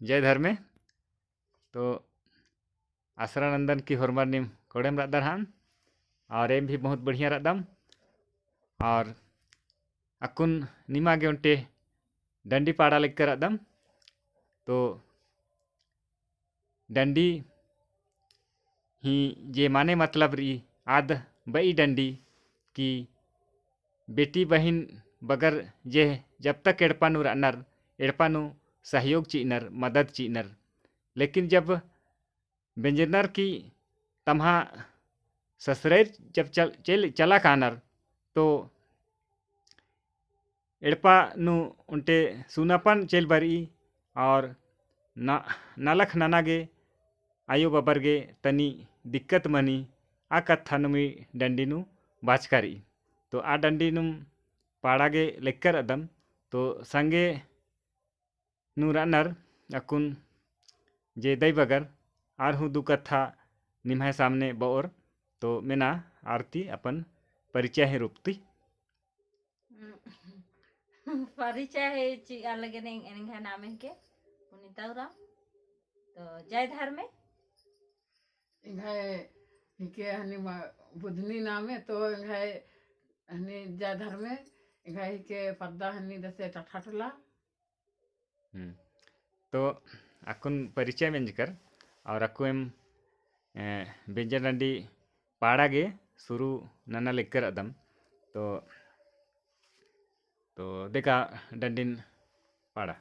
जय धर्मे तो आसरानंदन की होरमर निम कोडेम रद्दरहान और एम भी बहुत बढ़िया रद्दम और अकुन निमा गे उनटे डंडी पाड़ा लेक कर रद्दम तो डंडी ही जे माने मतलब री आद बई डंडी की बेटी बहन बगर जे जब तक एड़पानु रनर एड़पानु सहयोग चीनर मदद चीनर लेकिन जब बेंजनर की तम्हा ससुरैर जब चला कानर तो एड़पा नु उनटे सुनापन चेल बरी और नलख ननागे आयो बबरगे तनी दिक्कत मनी आ कत्था नुमी डंडी नु बाचकारी तो आ डंडी नुम पाड़ागे लेकर अदम तो संगे नु रनर अकुन जे दई बगर आर हूँ दु कत्था निम्हा सामने बोर तो मेना आरती अपन परिचय है रूपती परिचय है ची अलग ने इनका नाम है के पुनीता उरा तो जय धर्मे इनका इनके हनी बुधनी नाम है तो इनका हनी जय धर्मे इनका के पर्दा हनी दसे टठाटला तो अकुन परिचय में कर और अकु एम बेंजन डंडी पाड़ा गे शुरू नना लेकर अदम तो देखा डंडिन पाड़ा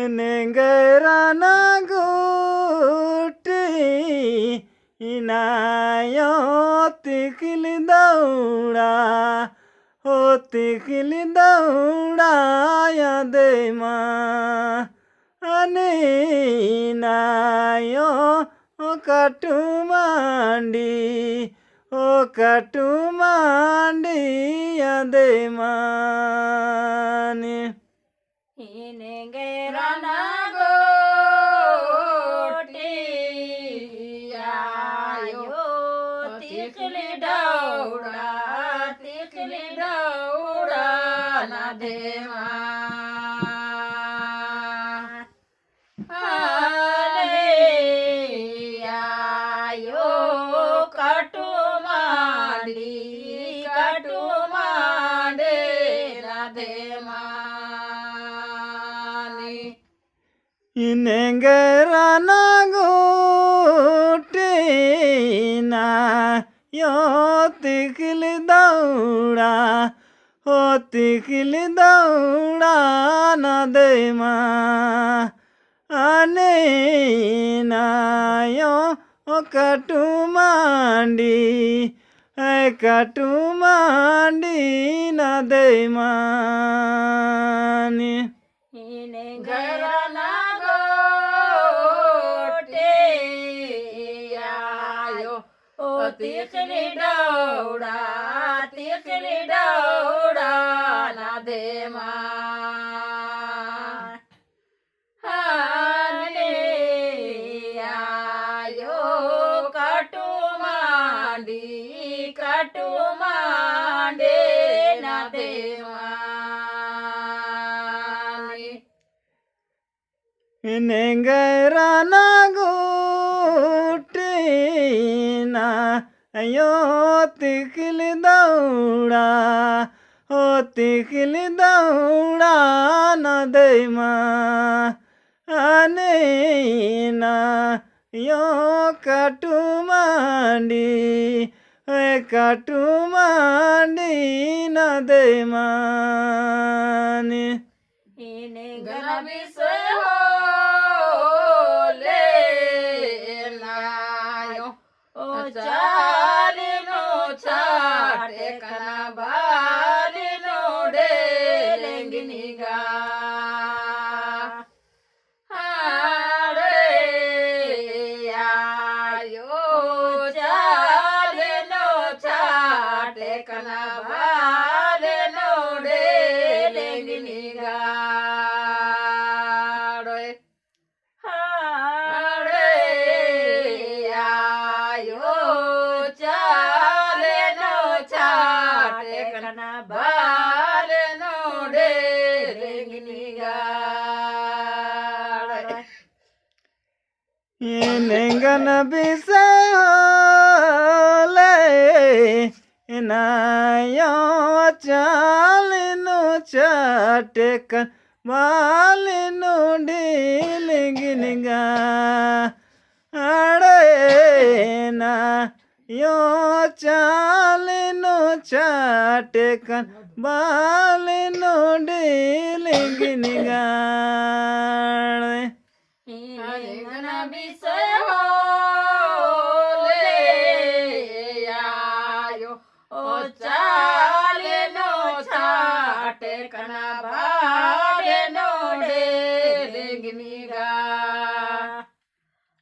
नेंगराना गोटे इनायो तिखिल दौड़ा हो तिखिल दौड़ा याद माँ अने नायो ओ कटु मांडी याद माने नेंगराना गोटे ना यो तिखिल दौड़ा हो तिखिल दौड़ा ना दे माँ अने ना यो कटु मांडी ना दे माँ तिखली दौड़ा ना दे माँ हने आयो कटु मांडे ना दे माँ नेंगराना गोटे ना अयो तिखिल दौड़ा हो तिखिल दौड़ा न दे माँ अने ना यो काटू मांडी काटू मांडी न दे मान इने गना गना बिसे हो ले नायो ओ चाली नो छाटे कना बाली नो डे लेंगिनी गा हाड़े आयो चाली नो छाटे कना बाली नो डे लेंगिनी गा हाड़े आयो चाले नो छाटे कना बाल नो डे लेंगिनी गाड़ नेंगन बिसे ले नायो चाल नो चाटे कर बाल नो ढीलिंगिनगा अड़े ना यो चाल नो चाटे कर बाल नो ढीलिंगिनगा गना बिसे हो ले आयो ओ चाले नो छाटे कना बाल नो डे लेंगिनी गा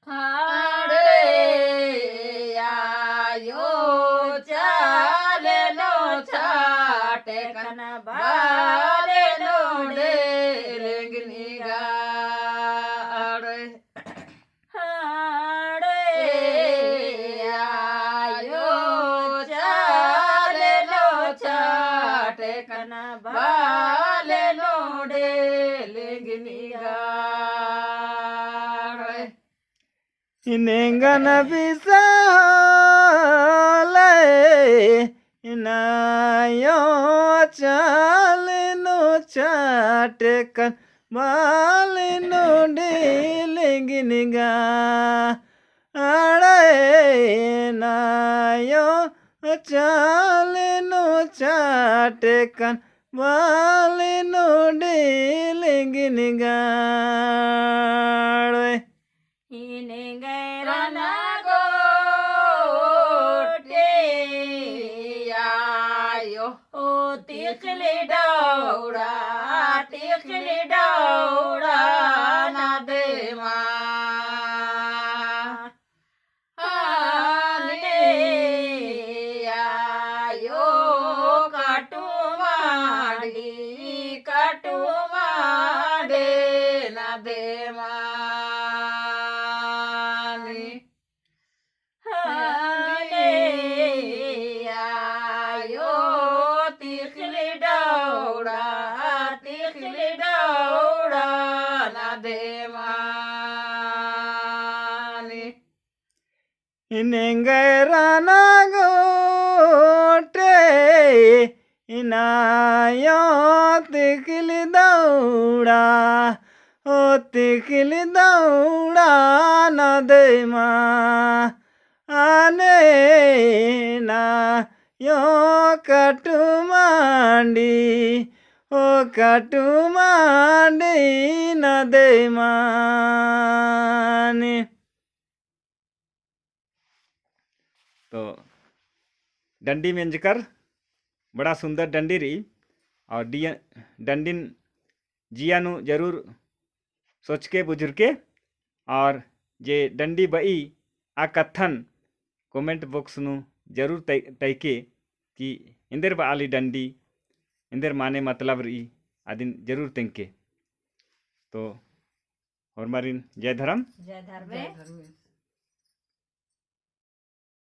हाड़े आयो चाले नो छाटे कना बाल नो डे लेंगिनी गा हाड़े आयो चाले नो छाटे कना बाल नो डे लेंगिनी गा नेंगन बिसे ले नायो चाल नो चाटे कर बाल नो ढीलिंगिनगा अड़े नायो चाल नो चाटे कर बाल नो ढीलिंगिनगा इने गैरना गोटे आयो ओ तिखली डौड़ा तिखली डौड़ा ना दे आने आयो काटू माडे ना दे हाने आयो तिखली डौड़ा ना दे नेंगराना गोटे नायो तिखली दौड़ा ओ तिखली दौड़ा न दे आने ना यो काटू मांडी ओ काटू मांडी न दे माने तो डंडी में जिकर बड़ा सुंदर डंडी रही और डंडिन जियानु जरूर सोच के बुझुर के और जे डंडी बई आ कथन कमेंट बॉक्स नु जरूर तैके कि इंदर बाली डंडी इंदर माने मतलब रही आदिन जरूर तेंके तो और मारिन जय धर्म जय धर्मे जय धर्मेश।